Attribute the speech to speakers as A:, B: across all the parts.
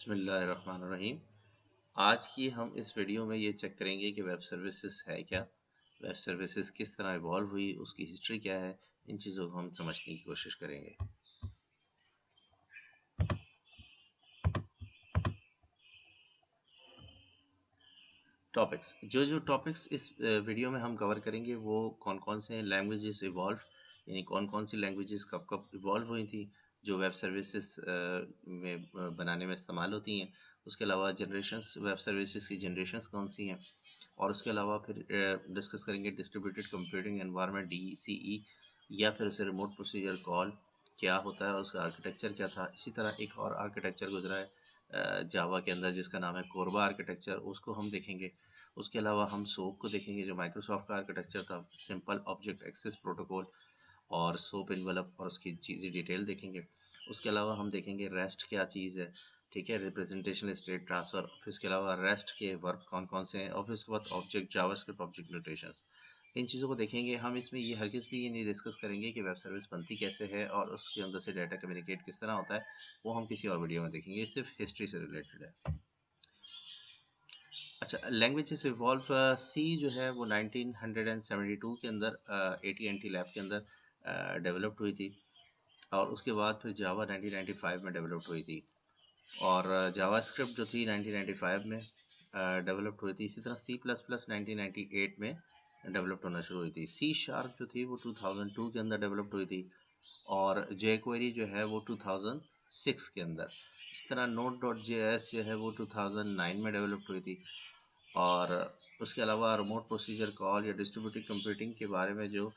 A: बिस्मिल्लाहिर्रहमानिर्रहीम। आज की हम इस वीडियो में ये चेक करेंगे कि वेब सर्विसेज है क्या, वेब सर्विसेज किस तरह इवॉल्व हुई, उसकी हिस्ट्री क्या है। इन चीज़ों को हम समझने की कोशिश करेंगे। टॉपिक्स, जो टॉपिक्स इस वीडियो में हम कवर करेंगे वो कौन कौन से हैं। लैंग्वेजेस इवॉल्व, यानी कौन कौन सी लैंग्वेजेस कब कब इवॉल्व हुई थी जो वेब सर्विसेज में बनाने में इस्तेमाल होती हैं। उसके अलावा जनरेशंस, वेब सर्विसेज की जनरेशंस कौन सी हैं। और उसके अलावा फिर डिस्कस करेंगे डिस्ट्रीब्यूटेड कंप्यूटिंग एनवायरनमेंट, DCE, या फिर उसे रिमोट प्रोसीजर कॉल क्या होता है और उसका आर्किटेक्चर क्या था। इसी तरह एक और आर्किटेक्चर गुजरा है जावा के अंदर जिसका नाम है कोरबा आर्किटेक्चर, उसको हम देखेंगे। उसके अलावा हम सोप को देखेंगे जो माइक्रोसॉफ्ट का आर्किटेक्चर था, सिंपल ऑब्जेक्ट एक्सेस प्रोटोकॉल, और सोप इन्वेलप और उसकी चीज़ें डिटेल देखेंगे। उसके अलावा हम देखेंगे रेस्ट क्या चीज़ है, ठीक है, रिप्रेजेंटेशन स्टेट ट्रांसफ़र। फिर उसके अलावा रेस्ट के वर्क कौन कौन से हैं, और फिर उसके बाद ऑब्जेक्ट जावास्क्रिप्ट ऑब्जेक्ट नोटेशंस। इन चीज़ों को देखेंगे हम। इसमें ये हरगिज़ भी ये नहीं डिस्कस करेंगे कि वेब सर्विस बनती कैसे है और उसके अंदर से डाटा कम्युनिकेट किस तरह होता है, वो हम किसी और वीडियो में देखेंगे। ये सिर्फ हिस्ट्री से रिलेटेड है। अच्छा, लैंग्वेजेस इवॉल्व, सी जो है वो 1972 के अंदर AT&T लैब के अंदर डेवलप्ड हुई थी, और उसके बाद फिर जावा 1995 में डेवलप्ड हुई थी, और जावा स्क्रिप्ट जो थी 1995 में डेवलप्ड हुई थी। इसी तरह C++ 1998 में डेवलप्ड होना शुरू हुई थी। सी शार्प जो थी वो 2002 के अंदर डेवलप्ड हुई थी, और जे क्वेरी जो है वो 2006 के अंदर। इस तरह Node.js जो है वो 2009 में डेवलप्ड हुई थी। और उसके अलावा रिमोट प्रोसीजर कॉल या डिस्ट्रीब्यूटेड कंप्यूटिंग के बारे में जो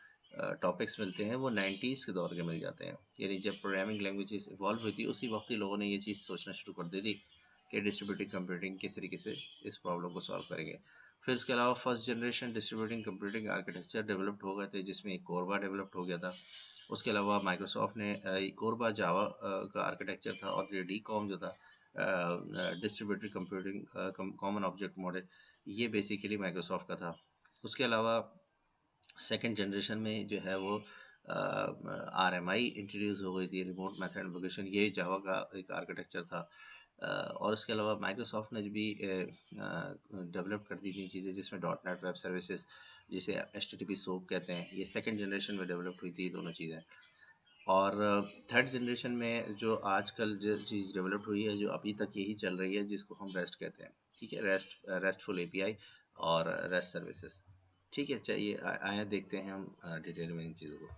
A: टॉपिक्स मिलते हैं वो 90s के दौर के मिल जाते हैं। यानी जब प्रोग्रामिंग लैंग्वेजेस इवॉल्व हुई थी उसी वक्त ही लोगों ने ये चीज़ सोचना शुरू कर दी थी कि डिस्ट्रीब्यूटेड कंप्यूटिंग किस तरीके से इस प्रॉब्लम को सॉल्व करेंगे। फिर उसके अलावा first generation distributed computing architecture developed हो गए थे, जिसमें एक कोरबा डेवलप्ड हो गया था। उसके अलावा माइक्रोसॉफ्ट ने कोरबा जावा का आर्किटेक्चर था, और डी कॉम जो था distributed computing common object model, ये बेसिकली माइक्रोसॉफ्ट का था। उसके अलावा सेकंड जनरेशन में जो है वो RMI इंट्रोड्यूस हो गई थी, रिमोट मेथड एप्लीकेशन, ये जावा का एक आर्किटेक्चर था। और उसके अलावा माइक्रोसॉफ्ट ने भी डेवलप कर दी थी चीज़ें, जिसमें .NET वेब सर्विसेज, जिसे HTTP सोप कहते हैं, ये सेकंड जनरेशन में डेवलप हुई थी दोनों चीज़ें। और थर्ड जनरेशन में जो आजकल जो चीज़ डेवलप हुई है, जो अभी तक यही चल रही है, जिसको हम रेस्ट कहते हैं, ठीक है, रेस्टफुल API और रेस्ट सर्विसेज। ठीक है, चलिए आए देखते हैं हम डिटेल में इन चीज़ों को।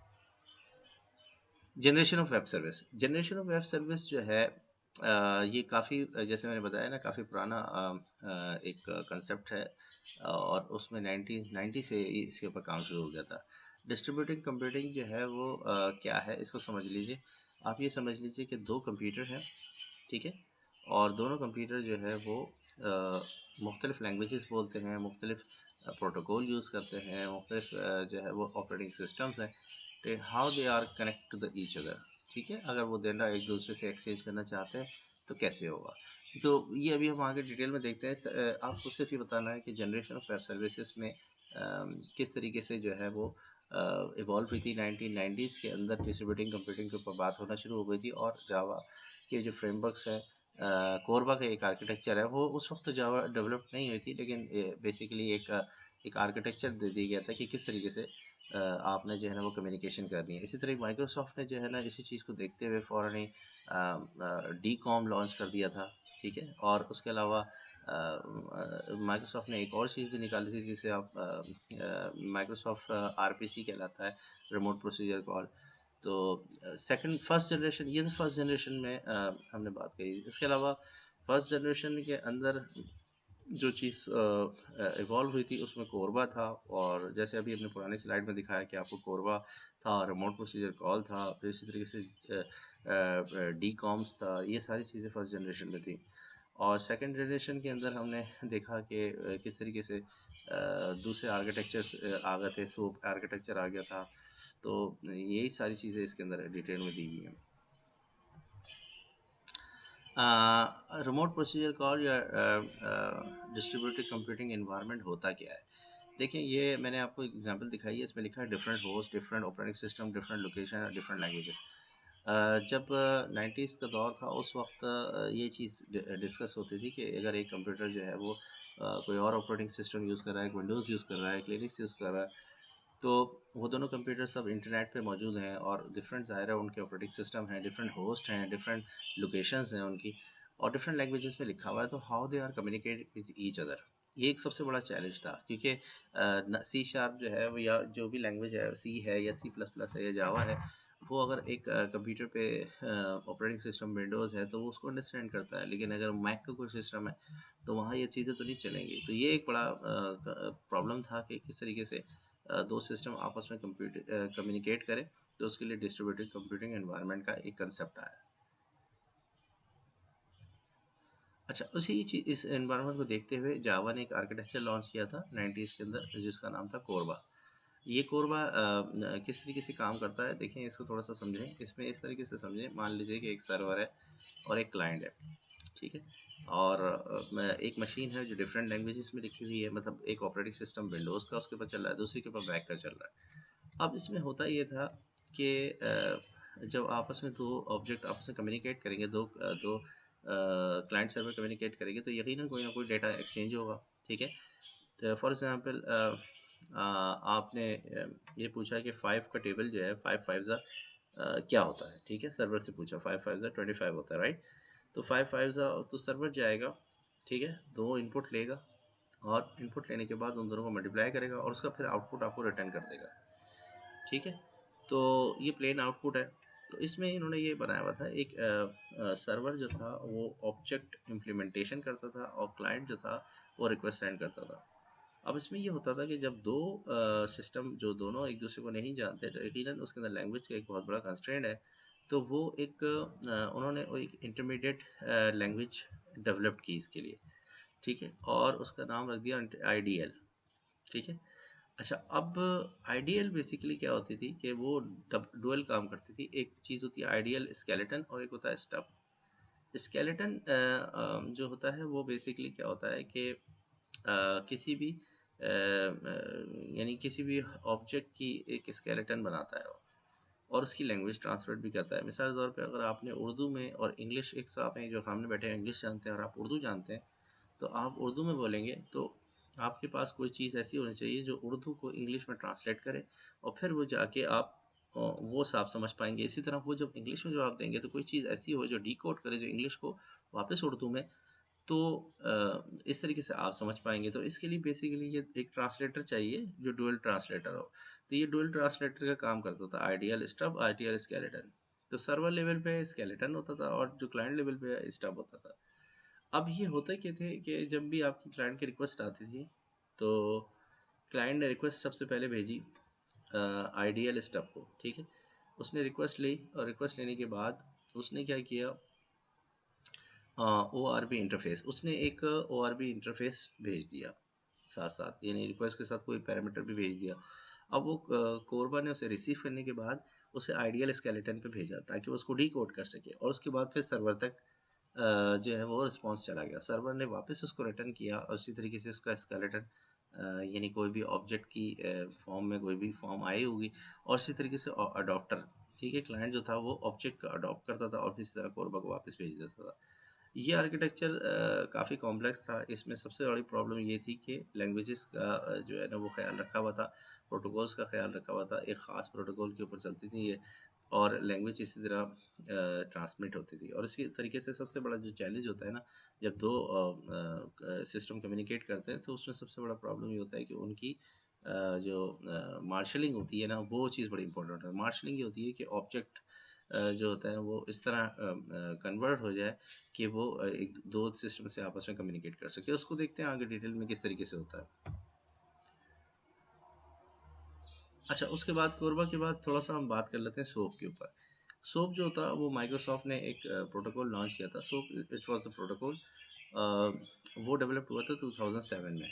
A: Generation of web service, generation of web service जो है ये काफ़ी, जैसे मैंने बताया ना, काफ़ी पुराना एक कंसेप्ट है, और उसमें 1990 से इसके ऊपर काम शुरू हो गया था। डिस्ट्रीब्यूटेड कंप्यूटिंग जो है वो क्या है, इसको समझ लीजिए। आप ये समझ लीजिए कि दो कंप्यूटर हैं, ठीक है, और दोनों कंप्यूटर जो है वो मुख्तलिफ लैंग्वेजेस बोलते हैं, मुख्तलिफ प्रोटोकॉल यूज़ करते हैं, मुख्तलिफ जो है वो ऑपरेटिंग सिस्टम्स हैं, तो how they are connect to the each other. ठीक है, अगर वो डेटा एक दूसरे से एक्सचेंज करना चाहते हैं तो कैसे होगा। तो ये अभी हम आगे डिटेल में देखते हैं। आपको सिर्फ ये बताना है कि जनरेशन ऑफ वेब सर्विसेज में किस तरीके से जो है वो इवॉल्व हुई थी। 1990s के अंदर डिस्ट्रीब्यूटिंग कंप्यूटिंग के ऊपर बात होना शुरू हो गई थी, और जावा के जो फ्रेमवर्क्स हैं, कोरबा का एक आर्किटेक्चर है, वो उस वक्त तो जावा डेवलप नहीं हुई थी, लेकिन बेसिकली एक आर्किटेक्चर दे दिया गया था कि किस तरीके से आपने जो है ना वो कम्युनिकेशन करनी है। इसी तरह माइक्रोसॉफ्ट ने जो है ना इसी चीज़ को देखते हुए फ़ौरन ही DCOM लॉन्च कर दिया था, ठीक है। और उसके अलावा माइक्रोसॉफ्ट ने एक और चीज़ भी निकाली थी, जिसे आप माइक्रोसॉफ्ट RPC कहलाता है, रिमोट प्रोसीजर कॉल। तो सेकंड फर्स्ट जनरेशन, ये तो फर्स्ट जनरेशन में हमने बात करी। इसके अलावा फर्स्ट जनरेशन के अंदर जो चीज़ इवॉल्व हुई थी उसमें कोरबा था, और जैसे अभी अपने पुराने स्लाइड में दिखाया कि आपको कोरबा था, रिमोट प्रोसीजर कॉल था, फिर इसी तरीके से DCOMs था, ये सारी चीज़ें फर्स्ट जनरेशन में थी। और सेकंड जनरेशन के अंदर हमने देखा कि किस तरीके से दूसरे आर्किटेक्चर्स आ गए थे, सूप आर्किटेक्चर आ गया था। तो यही सारी चीज़ें इसके अंदर डिटेल में दी हुई हैं। रिमोट प्रोसीजर कॉल या डिस्ट्रीब्यूटेड कंप्यूटिंग एनवायरनमेंट होता क्या है। देखिए, ये मैंने आपको एग्जांपल दिखाई है, इसमें लिखा है different host, different operating system, different location, different languages. जब 90s का दौर था उस वक्त ये चीज़ डिस्कस होती थी कि अगर एक कंप्यूटर जो है वो कोई और ऑपरेटिंग सिस्टम यूज़ कर रहा है, विंडोज़ यूज़ कर रहा है, लिनक्स यूज़ कर रहा है, तो वो दोनों कंप्यूटर सब इंटरनेट पे मौजूद हैं और डिफरेंट ज़ाहिर है उनके ऑपरेटिंग सिस्टम हैं, डिफरेंट होस्ट हैं, डिफरेंट लोकेशंस हैं उनकी, और डिफरेंट लैंग्वेजेस में लिखा हुआ है, तो how they are communicate with each other, ये एक सबसे बड़ा चैलेंज था। क्योंकि सी शार्प जो है वो, या जो भी लैंग्वेज है, सी है या सी प्लस प्लस है या जावा है, वो अगर एक कंप्यूटर पे ऑपरेटिंग सिस्टम विंडोज़ है तो वो उसको अंडरस्टैंड करता है, लेकिन अगर मैक का कोई सिस्टम है तो वहाँ ये चीज़ें तो नहीं चलेंगी। तो ये एक बड़ा प्रॉब्लम था कि किस तरीके से दो सिस्टम आपस में कम्युनिकेट करें, तो उसके लिए डिस्ट्रीब्यूटेड कंप्यूटिंग एनवायरनमेंट का एक कंसेप्ट आया। अच्छा, उसी चीज इस एनवायरनमेंट को देखते हुए जावा ने एक आर्किटेक्चर लॉन्च किया था 90s के अंदर, जिसका नाम था कोरबा। ये कोरबा किस तरीके से काम करता है देखें, इसको थोड़ा सा समझें। इसमें इस तरीके से समझें, मान लीजिए कि एक सर्वर है और एक क्लाइंट है, ठीक है, और एक मशीन है जो डिफरेंट लैंग्वेजेस में लिखी हुई है, मतलब एक ऑपरेटिंग सिस्टम विंडोज़ का उसके ऊपर चल रहा है, दूसरी के ऊपर मैक का चल रहा है। अब इसमें होता ये था कि जब आपस में दो ऑब्जेक्ट आपस में कम्युनिकेट करेंगे, दो क्लाइंट सर्वर कम्युनिकेट करेंगे, तो यकीनन कोई ना कोई डेटा एक्सचेंज होगा, ठीक है। फॉर एग्जांपल आपने ये पूछा कि 5 का टेबल जो है, 5 फाइव ज़ा क्या होता है, ठीक है, सर्वर से पूछा, 5 फाइव ज़ा 25 होता है, राइट। तो 5 फाइव ज़ा, तो सर्वर जाएगा, ठीक है, दो इनपुट लेगा, और इनपुट लेने के बाद उन दोनों को मल्टीप्लाई करेगा और उसका फिर आउटपुट आपको रिटर्न कर देगा, ठीक है। तो ये प्लेन आउटपुट है। तो इसमें इन्होंने ये बनाया हुआ था, एक सर्वर जो था वो ऑब्जेक्ट इम्प्लीमेंटेशन करता था, और क्लाइंट जो था वो रिक्वेस्ट सेंड करता था। अब इसमें ये होता था कि जब दो सिस्टम जो दोनों एक दूसरे को नहीं जानते, तो यकीनन उसके अंदर लैंग्वेज का एक बहुत बड़ा कंस्ट्रेंट है। तो वो एक उन्होंने वो एक इंटरमीडिएट लैंग्वेज डेवलप की इसके लिए, ठीक है, और उसका नाम रख दिया आईडीएल, ठीक है। अच्छा, अब आइडियल बेसिकली क्या होती थी कि वो डुअल काम करती थी। एक चीज़ होती है आइडियल स्केलेटन, और एक होता है स्टब। स्केलेटन जो होता है वो बेसिकली क्या होता है कि किसी भी यानी किसी भी ऑब्जेक्ट की एक स्केलेटन बनाता है और उसकी लैंग्वेज ट्रांसलेट भी करता है। मिसाल के तौर पे अगर आपने उर्दू में और इंग्लिश, एक साथ हैं जो सामने बैठे हैं, इंग्लिश जानते हैं और आप उर्दू जानते हैं, तो आप उर्दू में बोलेंगे तो आपके पास कोई चीज़ ऐसी होनी चाहिए जो उर्दू को इंग्लिश में ट्रांसलेट करे, और फिर वो जाके आप वो आप समझ पाएंगे। इसी तरह वो जब इंग्लिश में जवाब देंगे तो कोई चीज़ ऐसी हो जो डिकोड करे, जो इंग्लिश को वापस उर्दू में, तो इस तरीके से आप समझ पाएंगे। तो इसके लिए बेसिकली ये एक ट्रांसलेटर चाहिए जो डुअल ट्रांसलेटर हो। तो ये डुअल ट्रांसलेटर का काम करता था आइडियल स्टब, आइडियल स्केलेटन। तो सर्वर लेवल पे स्केलेटन होता था और जो क्लाइंट लेवल पे स्टब होता था। अब ये होता क्या थे कि जब भी आपकी क्लाइंट की रिक्वेस्ट आती थी, तो क्लाइंट ने रिक्वेस्ट सबसे पहले भेजी आइडियल स्टब को, ठीक है। उसने रिक्वेस्ट ली, और रिक्वेस्ट लेने के बाद उसने क्या किया, ओ आर बी इंटरफेस, उसने एक ओ आर बी इंटरफेस भेज दिया साथ साथ, यानी रिक्वेस्ट के साथ कोई पैरामीटर भी भेज दिया। अब वो कोरबा ने उसे रिसीव करने के बाद उसे आइडियल स्केलेटन पे भेजा ताकि वो उसको डिकोड कर सके, और उसके बाद फिर सर्वर तक जो है वो रिस्पॉन्स चला गया। सर्वर ने वापस उसको रिटर्न किया, और उसी तरीके से उसका स्केलेटन यानी कोई भी ऑब्जेक्ट की फॉर्म में कोई भी फॉर्म आई होगी, और इसी तरीके से अडॉप्टर, ठीक है, क्लाइंट जो था वो ऑब्जेक्ट का अडॉप्ट करता था और फिर इसी तरह कोरबा को वापस भेज देता था। ये आर्किटेक्चर काफ़ी कॉम्प्लेक्स था। इसमें सबसे बड़ी प्रॉब्लम ये थी कि लैंग्वेजेस का जो है ना वो ख्याल रखा हुआ था, प्रोटोकॉल्स का ख्याल रखा हुआ था, एक ख़ास प्रोटोकॉल के ऊपर चलती थी ये, और लैंग्वेज इसी तरह ट्रांसमिट होती थी। और इसी तरीके से सबसे बड़ा जो चैलेंज होता है ना, जब दो सिस्टम कम्युनिकेट करते हैं, तो उसमें सबसे बड़ा प्रॉब्लम ये होता है कि उनकी जो मार्शलिंग होती है ना, वो चीज़ बड़ी इंपॉर्टेंट है। मार्शलिंग ये होती है कि ऑब्जेक्ट जो होता है वो इस तरह कन्वर्ट हो जाए कि वो एक दो सिस्टम से आपस में कम्युनिकेट कर सके। उसको देखते हैं आगे डिटेल में किस तरीके से होता है। अच्छा, उसके बाद कोरबा के बाद थोड़ा सा हम बात कर लेते हैं सोप के ऊपर। सोप जो था वो माइक्रोसॉफ्ट ने एक प्रोटोकॉल लॉन्च किया था। Soap it was the protocol, वो डेवलप हुआ था 2007 में।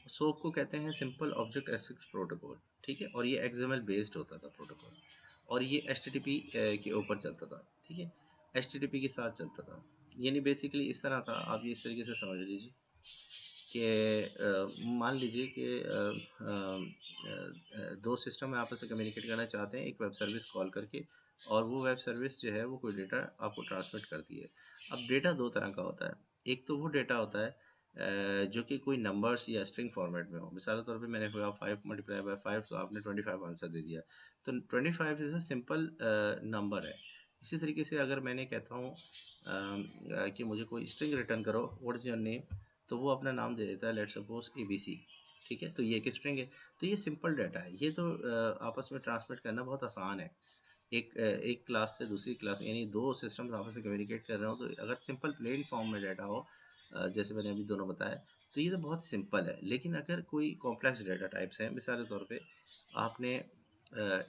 A: सोप को कहते हैं सिंपल ऑब्जेक्ट एक्सेस प्रोटोकॉल, ठीक है, और ये एक्सएमएल बेस्ड होता था प्रोटोकॉल, और ये एचटीटीपी के ऊपर चलता था, ठीक है, एचटीटीपी के साथ चलता था। यानी बेसिकली इस तरह था, आप ये इस तरीके से समझ लीजिए। कि मान लीजिए कि दो सिस्टम आपस में कम्युनिकेट करना चाहते हैं एक वेब सर्विस कॉल करके, और वो वेब सर्विस जो है वो कोई डेटा आपको ट्रांसमिट करती है। अब डेटा दो तरह का होता है। एक तो वो डेटा होता है जो कि कोई नंबर्स या स्ट्रिंग फॉर्मेट में हो। मिसाल के तौर पे मैंने कहा 5 × 5 तो आपने 25 आंसर दे दिया, तो 25 इज़ अ सिंपल नंबर है। इसी तरीके से अगर मैंने कहता हूँ कि मुझे कोई स्ट्रिंग रिटर्न करो, व्हाट इज़ योर नेम, तो वो अपना नाम दे देता है, लेट्स सपोज ABC। ठीक है, तो ये एक स्ट्रिंग है। तो ये सिंपल डाटा है, ये तो आपस में ट्रांसमिट करना बहुत आसान है। एक क्लास से दूसरी क्लास, यानी दो सिस्टम्स आपस में कम्युनिकेट कर रहे हो, तो अगर सिंपल प्लेन फॉर्म में डाटा हो, जैसे मैंने अभी दोनों बताया, तो ये तो बहुत सिंपल है। लेकिन अगर कोई कॉम्प्लेक्स डाटा टाइप्स हैं, मिसाल के तौर पे आपने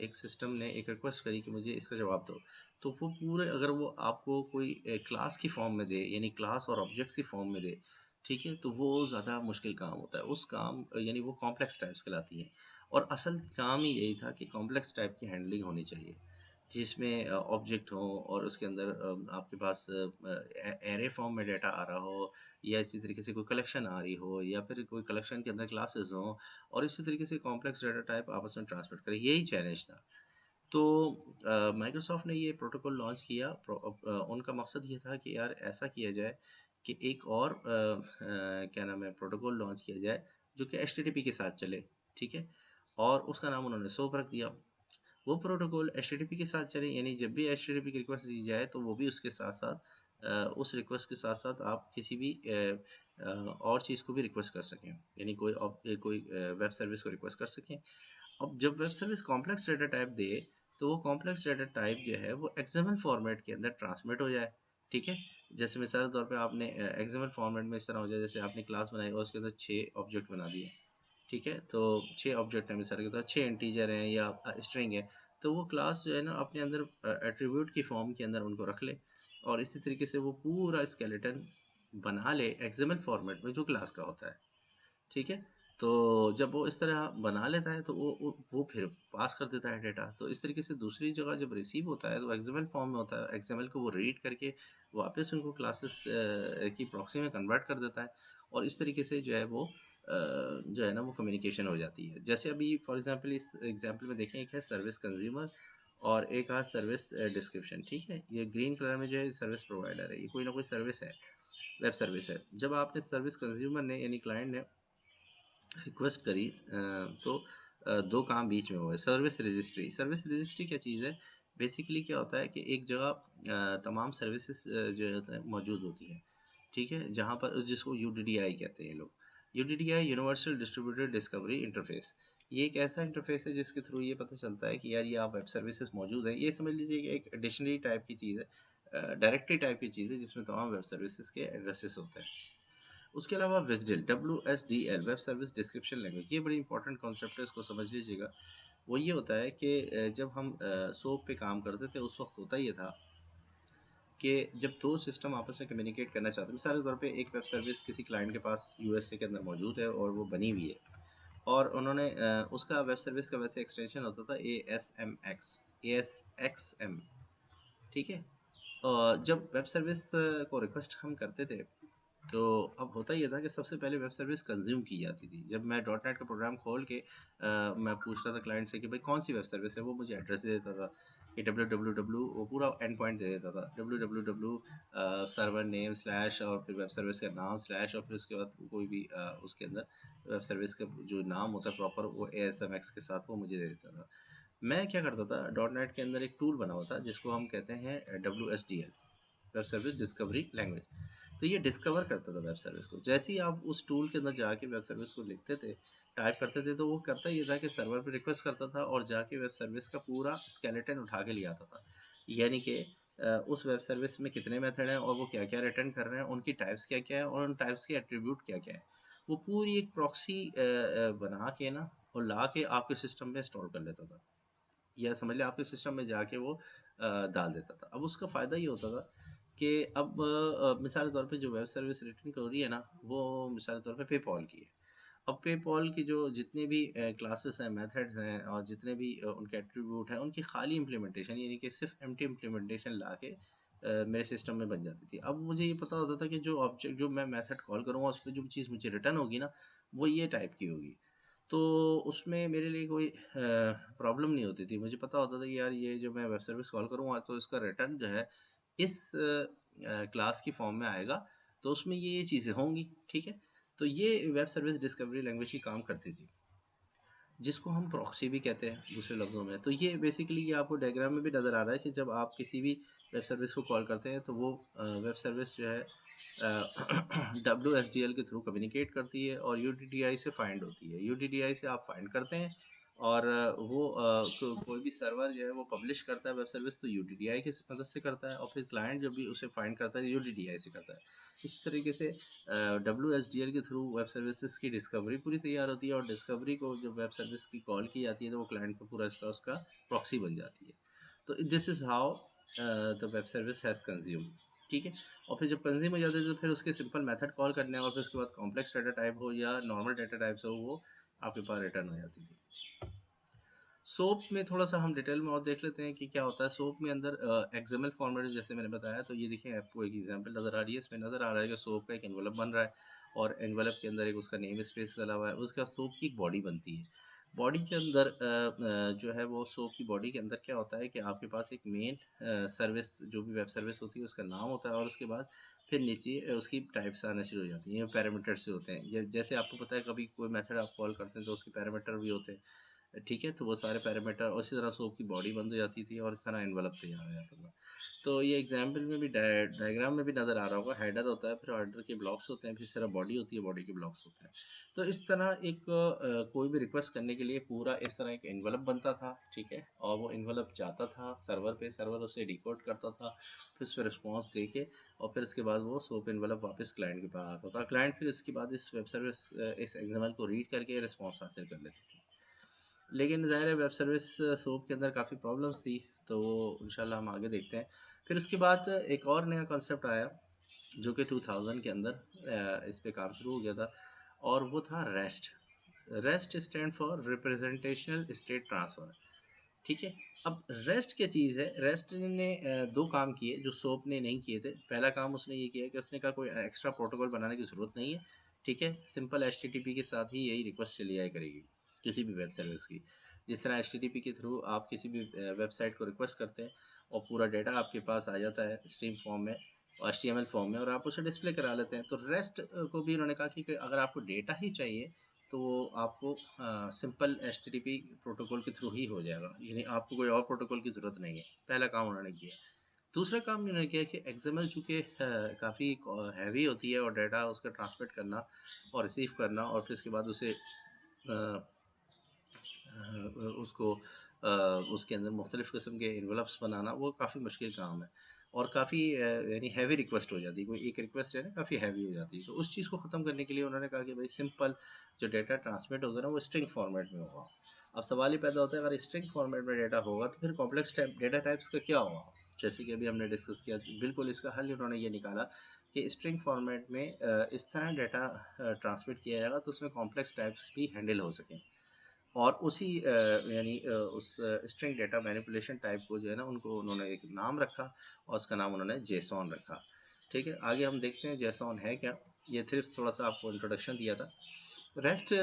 A: एक सिस्टम ने एक रिक्वेस्ट करी कि मुझे इसका जवाब दो, तो वो पूरे, अगर वो आपको कोई क्लास की फॉर्म में दे, यानी क्लास और ऑब्जेक्ट की फॉर्म में दे, ठीक है, तो वो ज़्यादा मुश्किल काम होता है। उस काम यानी वो कॉम्प्लेक्स टाइप्स कहलाती हैं। और असल काम ही यही था कि कॉम्प्लेक्स टाइप की हैंडलिंग होनी चाहिए, जिसमें ऑब्जेक्ट हो और उसके अंदर आपके पास एरे फॉर्म में डाटा आ रहा हो, या इसी तरीके से कोई कलेक्शन आ रही हो, या फिर कोई कलेक्शन के अंदर क्लासेस हों, और इसी तरीके से कॉम्प्लेक्स डाटा टाइप आपस में ट्रांसमिट करें, यही चैलेंज था। तो माइक्रोसॉफ्ट ने ये प्रोटोकॉल लॉन्च किया। उनका मकसद ये था कि यार ऐसा किया जाए कि एक और क्या नाम है, प्रोटोकॉल लॉन्च किया जाए जो कि HTTP के साथ चले। ठीक है, और उसका नाम उन्होंने सोप रख दिया। वो प्रोटोकॉल HTTP के साथ चले, यानी जब भी HTTP की रिक्वेस्ट दी जाए तो वो भी उसके साथ साथ उस रिक्वेस्ट के साथ साथ आप किसी भी और चीज़ को भी रिक्वेस्ट कर सकें, यानी कोई वेब सर्विस को रिक्वेस्ट कर सकें। अब जब web service complex data type दे, तो वो कॉम्प्लेक्स डेटा टाइप जो है वो XML फॉर्मेट के अंदर ट्रांसमिट हो जाए। ठीक है, जैसे मिसाल के तौर पे आपने XML फॉर्मेट में इस तरह हो जाए, जैसे आपने क्लास बनाई और उसके अंदर 6 ऑब्जेक्ट बना दिए। ठीक है, तो 6 ऑब्जेक्ट हैं मिसाल के तौर, 6 इंटीजर हैं या स्ट्रिंग है, तो वो क्लास जो है ना अपने अंदर एट्रीब्यूट की फॉर्म के अंदर उनको रख ले, और इसी तरीके से वो पूरा स्केलेटन बना ले XML फॉर्मेट में जो क्लास का होता है। ठीक है, तो जब वो इस तरह बना लेता है तो वो फिर पास कर देता है डेटा। तो इस तरीके से दूसरी जगह जब रिसीव होता है तो एक्सएमएल फॉर्म में होता है, एक्सएमएल को वो रीड करके वापस उनको क्लासेस की प्रॉक्सी में कन्वर्ट कर देता है, और इस तरीके से जो है वो जो है ना वो कम्युनिकेशन हो जाती है। जैसे अभी फॉर एग्जांपल इस एग्जांपल में देखें, एक है सर्विस कंज्यूमर और एक है सर्विस डिस्क्रिप्शन। ठीक है, ये ग्रीन कलर में जो है सर्विस प्रोवाइडर है, ये कोई ना कोई सर्विस है, वेब सर्विस है। जब आपने सर्विस कंज्यूमर ने यानी क्लाइंट ने रिक्वेस्ट करी, तो दो काम बीच में हुए। सर्विस रजिस्ट्री, सर्विस रजिस्ट्री क्या चीज़ है? बेसिकली क्या होता है कि एक जगह तमाम सर्विसेज जो होता है मौजूद होती हैं। ठीक है, जहाँ पर जिसको UDDI कहते हैं लोग, UDDI universal distributed discovery interface. ये एक ऐसा इंटरफेस है जिसके थ्रू ये पता चलता है कि यार ये आप वेब सर्विसेज मौजूद है। ये समझ लीजिए कि एक डिक्शनरी टाइप की चीज़ है, डायरेक्टरी टाइप की चीज़ है जिसमें तमाम वेब सर्विसेज के एड्रेसेस होते हैं। उसके अलावा WSDL, WSDL web service description language, ये बड़ी इंपॉर्टेंट कॉन्सेप्ट है, इसको समझ लीजिएगा। वो ये होता है कि जब हम सोप पे काम करते थे उस वक्त होता ये था कि जब दो सिस्टम आपस में कम्युनिकेट करना चाहते हैं, मिसाल के तौर पे एक वेब सर्विस किसी क्लाइंट के पास USA के अंदर मौजूद है और वो बनी हुई है, और उन्होंने उसका वेब सर्विस का वैसे एक्सटेंशन होता था ASXM। ठीक है, और जब वेब सर्विस को रिक्वेस्ट हम करते थे, तो अब होता ये था कि सबसे पहले वेब सर्विस कंज्यूम की जाती थी। जब मैं डॉट नेट का प्रोग्राम खोल के मैं पूछता था क्लाइंट से कि भाई कौन सी वेब सर्विस है, वो मुझे एड्रेस दे देता था कि www, वो पूरा एंड पॉइंट दे देता था, www सर्वर नेम स्लैश और फिर वेब सर्विस का नाम स्लैश, और फिर उसके बाद कोई भी उसके अंदर वेब सर्विस का जो नाम होता है प्रॉपर, वो ASMX के साथ वो मुझे दे देता था। मैं क्या करता था, डॉट नेट के अंदर एक टूल बना हुआ था जिसको हम कहते हैं WSDL, web service discovery language. तो ये डिस्कवर करता था वेब सर्विस को। जैसे ही आप उस टूल के अंदर जाके वेब सर्विस को लिखते थे, टाइप करते थे, तो वो करता ये था कि सर्वर पे रिक्वेस्ट करता था और जाके वेब सर्विस का पूरा स्केलेटन उठा के ले आता था। यानी कि उस वेब सर्विस में कितने मेथड हैं और वो क्या क्या रिटर्न कर रहे हैं, उनकी टाइप्स क्या क्या है और उन टाइप्स के एट्रीब्यूट क्या क्या है, वो पूरी एक प्रॉक्सी बना के ना और ला के आपके सिस्टम में स्टोर कर लेता था, या समझ लें आपके सिस्टम में जाके वो डाल देता था। अब उसका फ़ायदा ये होता था कि अब मिसाल के तौर पे जो वेब सर्विस रिटर्न कर रही है ना, वो मिसाल के तौर पे पेपॉल की है। अब पेपॉल की जो जितने भी क्लासेस हैं, मेथड्स हैं और जितने भी उनके एट्रीब्यूट हैं, उनकी खाली इम्प्लीमेंटेशन, यानी कि सिर्फ एम्प्टी इम्प्लीमेंटेशन ला के मेरे सिस्टम में बन जाती थी। अब मुझे ये पता होता था कि जो ऑब्जेक्ट जो मैं मेथड कॉल करूँगा उस पर जो चीज़ मुझे रिटर्न होगी ना, वो ये टाइप की होगी। तो उसमें मेरे लिए कोई प्रॉब्लम नहीं होती थी। मुझे पता होता था कि यार ये जो मैं वेब सर्विस कॉल करूँगा तो इसका रिटर्न जो है इस क्लास की फॉर्म में आएगा, तो उसमें ये चीज़ें होंगी, ठीक है। तो ये वेब सर्विस डिस्कवरी लैंग्वेज की काम करती थी, जिसको हम प्रॉक्सी भी कहते हैं दूसरे लफ्ज़ों में। तो ये बेसिकली ये आपको डायग्राम में भी नज़र आ रहा है कि जब आप किसी भी वेब सर्विस को कॉल करते हैं तो वो वेब सर्विस जो है WSDL के थ्रू कम्युनिकेट करती है और UDDI से फाइंड होती है। UDDI से आप फाइंड करते हैं और कोई भी सर्वर जो है वो पब्लिश करता है वेब सर्विस तो UDDI की मदद से करता है, और फिर क्लाइंट जब भी उसे फाइंड करता है UDDI से करता है। इस तरीके से WSDL के थ्रू वेब सर्विसेज की डिस्कवरी पूरी तैयार होती है, और डिस्कवरी को जब वेब सर्विस की कॉल की जाती है तो वो क्लाइंट का पूरा उसका प्रॉक्सी बन जाती है। तो this is how the web service has consume, ठीक है। और फिर जब कंज्यूम हो जाते हैं तो फिर उसके सिंपल मेथड कॉल करने और फिर उसके बाद कॉम्प्लेक्स डेटा टाइप हो या नॉर्मल डेटा टाइप से हो, वो आपके पास रिटर्न हो जाती थी। सोप में थोड़ा सा हम डिटेल में और देख लेते हैं कि क्या होता है। सोप में अंदर एक्सएमएल फॉर्मेट जैसे मैंने बताया, तो ये देखिए आपको एक एग्जांपल नज़र आ रही है। इसमें नज़र आ रहा है कि सोप का एक एनवलप बन रहा है और एनवलप के अंदर एक उसका नेम स्पेस डला हुआ है। उसका सोप की एक बॉडी बनती है। बॉडी के अंदर जो है वो सोप की बॉडी के अंदर क्या होता है कि आपके पास एक मेन सर्विस जो भी वेब सर्विस होती है उसका नाम होता है, और उसके बाद फिर नीचे उसकी टाइप्स आना शुरू हो जाती हैं, पैरामीटर से होते हैं। जैसे आपको पता है कभी कोई मेथड आप कॉल करते हैं तो उसके पैरामीटर भी होते हैं, ठीक है। तो वो सारे पैरामीटर और इसी तरह सोप की बॉडी बन जाती थी और इस तरह एनवलप तैयार हो जाता था। तो ये एग्जाम्पल में भी डायग्राम में भी नज़र आ रहा होगा। हेडर होता है, फिर हेडर के ब्लॉक्स होते हैं, फिर इस तरह बॉडी होती है, बॉडी के ब्लॉक्स होते हैं। तो इस तरह एक कोई भी रिक्वेस्ट करने के लिए पूरा इस तरह एक एनवलप बनता था, ठीक है। और वो एनवलप जाता था सर्वर पे, सर्वर उसे डिकोड करता था, फिर उस पर रिस्पॉन्स दे के और फिर उसके बाद वो सोप एनवलप वापस क्लाइंट के पास आता था। क्लाइंट फिर इसके बाद इस वेब सर्विस इस एग्जाम्पल को रीड करके रिस्पॉन्स हासिल कर लेते थे। लेकिन ज़ाहिर है वेब सर्विस सोप के अंदर काफ़ी प्रॉब्लम्स थी, तो वो इंशाल्लाह हम आगे देखते हैं। फिर उसके बाद एक और नया कॉन्सेप्ट आया जो कि 2000 के अंदर इस पे काम शुरू हो गया था, और वो था rest. Rest stand for representational state transfer, ठीक है। अब रेस्ट क्या चीज़ है? रेस्ट ने दो काम किए जो सोप ने नहीं किए थे। पहला काम उसने ये किया कि उसने कहा कोई एक्स्ट्रा प्रोटोकॉल बनाने की ज़रूरत नहीं है, ठीक है। सिंपल HTTP के साथ ही यही रिक्वेस्ट चली आया करेगी किसी भी वेब सर्विस की। जिस तरह HTTP के थ्रू आप किसी भी वेबसाइट को रिक्वेस्ट करते हैं और पूरा डेटा आपके पास आ जाता है स्ट्रीम फॉर्म में और HTML फॉर्म में, और आप उसे डिस्प्ले करा लेते हैं। तो रेस्ट को भी उन्होंने कहा कि अगर आपको डेटा ही चाहिए तो आपको सिंपल HTTP प्रोटोकॉल के थ्रू ही हो जाएगा, यानी आपको कोई और प्रोटोकॉल की ज़रूरत नहीं है। पहला काम उन्होंने किया। दूसरा काम उन्होंने किया कि XML चूँकि काफ़ी हैवी होती है और डाटा उसका ट्रांसमिट करना और रिसीव करना और फिर उसके बाद उसे उसको उसके अंदर मुख्तलिफ़ किस्म के इन्वेलप्स बनाना वो काफ़ी मुश्किल काम है और काफ़ी यानी हैवी रिक्वेस्ट हो जाती है। कोई एक रिक्वेस्ट है ना काफ़ी हैवी हो जाती है। तो उस चीज़ को ख़त्म करने के लिए उन्होंने कहा कि भाई सिंपल जो डेटा ट्रांसमिट होगा ना वो स्ट्रिंग फॉर्मेट में होगा। अब सवाल ही पैदा होता है अगर स्ट्रिंग फॉर्मेट में डेटा होगा तो फिर कॉम्प्लेक्स डेटा टाइप्स का क्या होगा? जैसे कि अभी हमने डिस्कस किया, बिल्कुल इसका हल उन्होंने ये निकाला कि स्ट्रिंग फॉर्मेट में इस तरह डेटा ट्रांसमिट किया जाएगा तो उसमें कॉम्प्लेक्स टाइप्स भी हैंडल हो सकें। और उसी यानी उस स्ट्रिंग डेटा मैनिपुलेशन टाइप को जो है ना उनको उन्होंने एक नाम रखा और उसका नाम उन्होंने जेसॉन रखा, ठीक है। आगे हम देखते हैं जेसॉन है क्या। ये सिर्फ थोड़ा सा आपको इंट्रोडक्शन दिया था। रेस्ट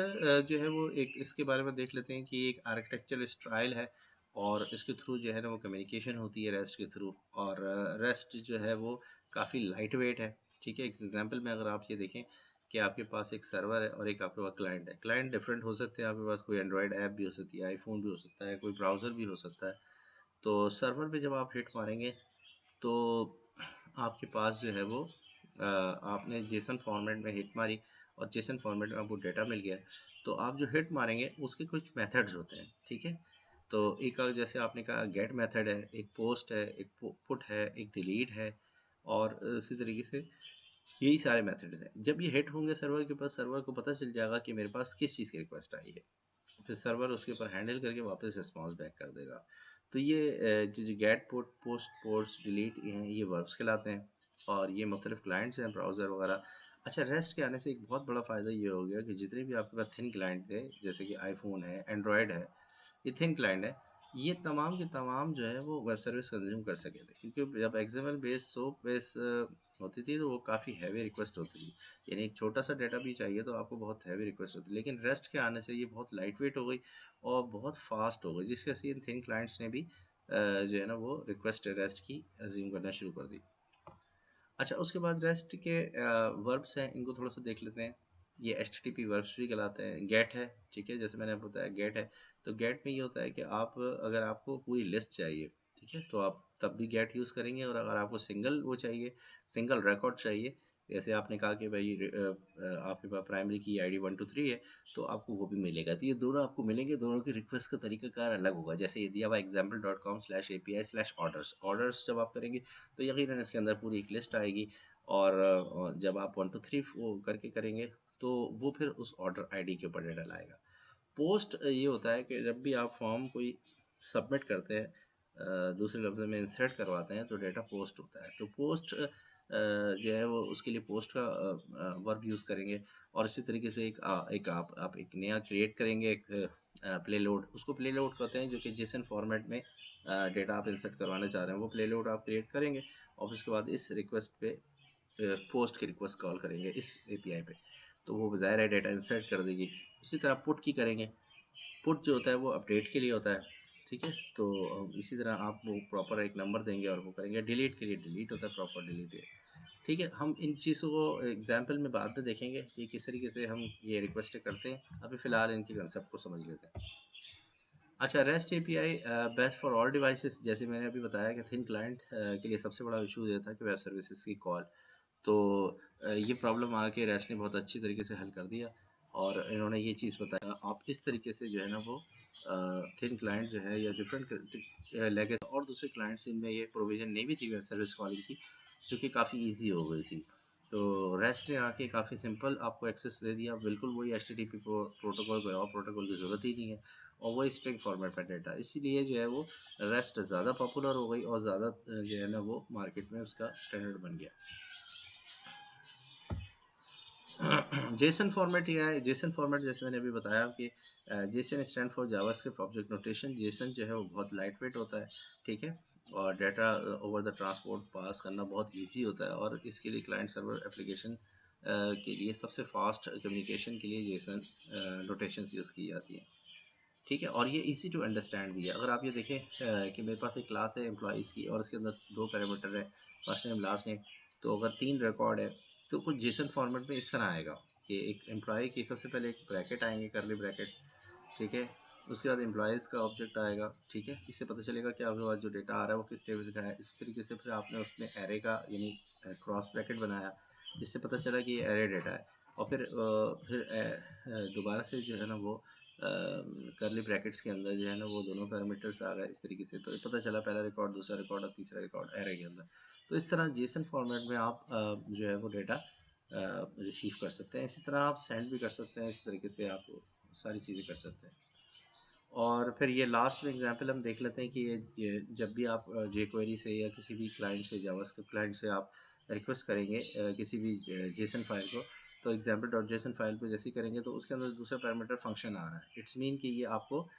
A: जो है वो एक इसके बारे में देख लेते हैं कि एक आर्किटेक्चर स्टाइल है और इसके थ्रू जो है ना वो कम्युनिकेशन होती है रेस्ट के थ्रू। और रेस्ट जो है वो काफ़ी लाइट वेट है, ठीक है। एग्जाम्पल में अगर आप ये देखें कि आपके पास एक सर्वर है और एक आपके पास क्लाइंट है। क्लाइंट डिफरेंट हो सकते हैं, आपके पास कोई एंड्रॉयड ऐप भी हो सकती है, आईफोन भी हो सकता है, कोई ब्राउज़र भी हो सकता है। तो सर्वर पे जब आप हिट मारेंगे तो आपके पास जो है वो आपने जेसन फॉर्मेट में हिट मारी और जेसन फॉर्मेट में आपको डेटा मिल गया। तो आप जो हिट मारेंगे उसके कुछ मेथड्स होते हैं, ठीक है। तो एक जैसे आपने कहा गेट मेथड है, एक पोस्ट है, एक पुट है, एक डिलीट है, और इसी तरीके से यही सारे मेथड्स हैं। जब ये हिट होंगे सर्वर के पास, सर्वर को पता चल जाएगा कि मेरे पास किस चीज़ की रिक्वेस्ट आई है। फिर सर्वर उसके ऊपर हैंडल करके वापस रिस्पॉन्स बैक कर देगा। तो ये जो get put post post delete हैं ये वर्ब्स कहलाते हैं और ये मुख्तलिफ क्लाइंट्स हैं ब्राउज़र वगैरह। अच्छा, रेस्ट के आने से एक बहुत बड़ा फ़ायदा ये हो गया कि जितने भी आपके पास थिन क्लाइंट थे जैसे कि आईफोन है, एंड्रॉयड है, ये थिन क्लाइंट है। ये तमाम के तमाम जो है वो वेब सर्विस कंज्यूम कर सके थे, क्योंकि जब एक्सएमएल बेस सोप बेस होती थी तो वो काफ़ी हैवी रिक्वेस्ट होती थी। यानी एक छोटा सा डेटा भी चाहिए तो आपको बहुत हैवी रिक्वेस्ट होती, लेकिन रेस्ट के आने से ये बहुत लाइट वेट हो गई और बहुत फास्ट हो गई, जिसके से इन थिन क्लाइंट्स ने भी जो है ना वो रिक्वेस्ट रेस्ट की अज्यूम करना शुरू कर दी। अच्छा, उसके बाद रेस्ट के वर्ब्स हैं, इनको थोड़ा सा देख लेते हैं। ये एचटीटीपी वर्ब्स भी कहलाते हैं। गेट है, ठीक है, जैसे मैंने आपको बताया गेट है। तो गेट में ये होता है कि आप अगर आपको पूरी लिस्ट चाहिए, ठीक है, तो आप तब भी गेट यूज़ करेंगे। और अगर आपको सिंगल वो चाहिए, सिंगल रिकॉर्ड चाहिए, जैसे आपने कहा कि भाई आपके पास प्राइमरी की आईडी 1 2 3 है, तो आपको वो भी मिलेगा। तो ये दोनों आपको मिलेंगे, दोनों की रिक्वेस्ट का तरीकाकार अलग होगा। जैसे ये दिया हुआ example.com/api/orders, ऑर्डर्स जब आप करेंगे तो यकीनन इसके अंदर पूरी एक लिस्ट आएगी। और जब आप 1 2 3 वो करके करेंगे तो वो फिर उस ऑर्डर आईडी के ऊपर डेटा लाएगा। पोस्ट ये होता है कि जब भी आप फॉर्म कोई सबमिट करते हैं, दूसरे लफ्ज़ में इंसर्ट करवाते हैं, तो डेटा पोस्ट होता है। तो पोस्ट जो है वो उसके लिए पोस्ट का वर्ब यूज़ करेंगे। और इसी तरीके से आप एक नया क्रिएट करेंगे, एक प्ले लोड, उसको प्ले लोड कहते हैं, जो कि जेसन फॉर्मेट में डेटा आप इंसर्ट करवाना चाह रहे हैं, वो प्ले लोड आप क्रिएट करेंगे। और उसके बाद इस रिक्वेस्ट पे पोस्ट की रिक्वेस्ट कॉल करेंगे इस एपीआई पे, तो वो ज़ाहिर है डेटा इंसर्ट कर देगी। इसी तरह पुट की करेंगे। पुट जो होता है वो अपडेट के लिए होता है, ठीक है। तो इसी तरह आप वो प्रॉपर एक नंबर देंगे और वो करेंगे। डिलीट के लिए डिलीट होता है, प्रॉपर डिलीट है, ठीक है। हम इन चीज़ों को एग्जाम्पल में बाद में देखेंगे कि किस तरीके से हम ये रिक्वेस्ट करते हैं। अभी फ़िलहाल इनके कंसेप्ट को समझ लेते हैं। अच्छा, rest API best for all devices, जैसे मैंने अभी बताया कि थिन क्लाइंट के लिए सबसे बड़ा इशू ये था कि वेब सर्विसेज की कॉल। तो ये प्रॉब्लम आके रेस्ट ने बहुत अच्छी तरीके से हल कर दिया। और इन्होंने ये चीज़ बताया, आप इस तरीके से जो है ना वो थिन क्लाइंट जो है या डिफरेंट लेगेसी और दूसरे क्लाइंट्स, इनमें ये प्रोविज़न नहीं भी थी वेब सर्विस कॉलिंग की, जो कि काफ़ी ईजी हो गई थी। तो रेस्ट ने आके काफ़ी सिंपल आपको एक्सेस दे दिया, बिल्कुल वही H T T P protocol, कोई और प्रोटोकॉल की ज़रूरत ही नहीं है। और वही स्ट्रिंग फॉर्मेट में डेटा, इसीलिए जो है वो रेस्ट ज़्यादा पॉपुलर हो गई और ज़्यादा जो है ना वो मार्केट में उसका स्टैंडर्ड बन गया। जेसन फॉर्मेट ये है, जेसन फॉर्मेट जैसे मैंने अभी बताया कि Jason stand for JavaScript object notation. Jason जो है वो बहुत लाइट वेट होता है, ठीक है। और डाटा ओवर द ट्रांसपोर्ट पास करना बहुत इजी होता है। और इसके लिए क्लाइंट सर्वर एप्लीकेशन के लिए सबसे फास्ट कम्युनिकेशन के लिए जेसन नोटेशंस यूज़ की जाती हैं, ठीक है। और ये इजी टू अंडरस्टैंड भी है। अगर आप ये देखें कि मेरे पास एक क्लास है एम्प्लॉइज़ की और उसके अंदर 2 पैरामीटर है, फर्स्ट नेम लास्ट नेम। तो अगर 3 रिकॉर्ड है तो कुछ जेसन फॉर्मेट में इस तरह आएगा कि एक एम्प्लॉय की सबसे पहले एक ब्रैकेट आएंगे, करली ब्रैकेट, ठीक है। उसके बाद एम्प्लॉयज़ का ऑब्जेक्ट आएगा, ठीक है। इससे पता चलेगा कि आपके पास जो डेटा आ रहा है वो किस टेबल का है। इस तरीके से फिर आपने उसमें एरे का यानी क्रॉस ब्रैकेट बनाया, जिससे पता चला कि ये एरे डेटा है। और फिर दोबारा से जो है ना वो करली ब्रैकेट्स के अंदर जो है ना वो दोनों पैरामीटर्स आ गए इस तरीके से। तो पता चला पहला रिकॉर्ड, दूसरा रिकॉर्ड और तीसरा रिकॉर्ड एरे के अंदर। तो इस तरह जेसन फॉर्मेट में आप जो है वो डेटा रिसीव कर सकते हैं। इसी तरह आप सेंड भी कर सकते हैं, इस तरीके से आप सारी चीज़ें कर सकते हैं। और फिर ये लास्ट में एग्जांपल हम देख लेते हैं कि ये जब भी आप जे क्वेरी से या किसी भी क्लाइंट से, जावास्क्रिप्ट क्लाइंट से आप रिक्वेस्ट करेंगे किसी भी जेसन फाइल को, तो एग्जाम्पल डॉट जेसन फाइल पे जैसे ही करेंगे तो उसके अंदर दूसरा पैरामीटर फंक्शन आ रहा है। इट्स मीन कि ये आपको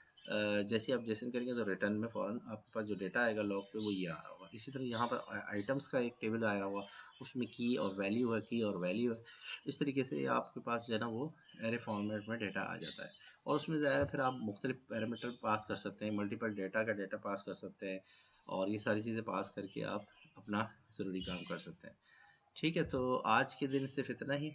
A: जैसे आप जेसन करेंगे तो रिटर्न में फ़ौरन आपके पास जो डेटा आएगा लॉग पे वो ये आ रहा होगा। इसी तरह यहाँ पर आइटम्स का एक टेबल आया हुआ, उसमें की और वैल्यू है, की और वैल्यू है। इस तरीके से आपके पास जो है ना वो एरे फॉर्मेट में डेटा आ जाता है। और उसमें ज़ाहिर है फिर आप मुख्तलिफ पैरामीटर पास कर सकते हैं, मल्टीपल डेटा का डेटा पास कर सकते हैं। और ये सारी चीज़ें पास करके आप अपना ज़रूरी काम कर सकते हैं, ठीक है। तो आज के दिन सिर्फ इतना ही।